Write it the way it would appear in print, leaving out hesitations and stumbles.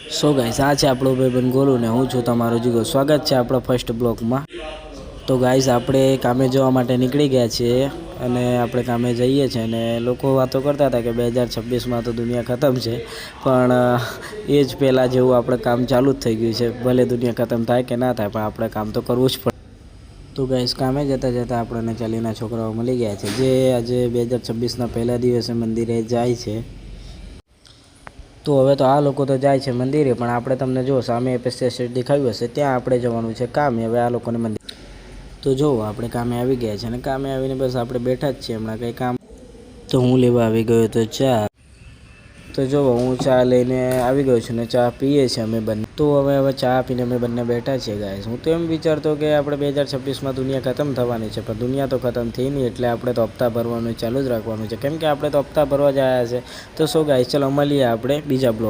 So guys, આ છે આપણો ભાઈબંધ ગોલુ ને હું છું તમારો જીગો. સ્વાગત છે આપણા ફર્સ્ટ બ્લોગમાં. તો ગાઈસ, આપણે કામે જવા માટે નીકળી ગયા છીએ અને આપણે કામે જઈએ છીએ અને લોકો વાતો કરતા હતા કે 2026માં તો દુનિયા ખતમ છે, પણ એ જ પહેલાં જેવું આપણે કામ ચાલુ જ થઈ ગયું છે. ભલે દુનિયા ખતમ થાય કે ના થાય, પણ આપણે કામ તો કરવું જ પડે. તો ગાઈસ, કામે જતાં જતાં આપણને ચાલીના છોકરાઓ મળી ગયા છે, જે આજે 2026ના પહેલા દિવસે મંદિરે જાય છે. તો હવે તો આ લોકો તો જાય છે મંદિરે, પણ આપણે તમને જો સામે એપેસ્ટેટ દેખાયું હશે, ત્યાં આપણે જવાનું છે કામે. હવે આ લોકોને મંદિર તો જો આપણે કામે આવી ગયા છે અને કામે આવીને બસ આપણે બેઠા જ છીએ. હમણાં કંઈ કામ તો હું લેવા આવી ગયો તો ચા. તો જો હું ચા લઈને આવી ગયો છું ને ચા પીએ છીએ અમે બંને. તો હવે ચા પીને અમે બંને બેઠા છીએ ગાઈસ. હું તો એમ વિચારતો કે આપણે 2026માં દુનિયા ખતમ થવાની છે, પણ દુનિયા તો ખતમ થઈ નહીં, એટલે આપણે તો હપ્તા ભરવાનું ચાલુ જ રાખવાનું છે, કેમ કે આપણે તો હપ્તા ભરવા જ આવ્યા છે. તો સો ગાઈસ, ચલો મળીએ આપણે બીજા બ્લોગ.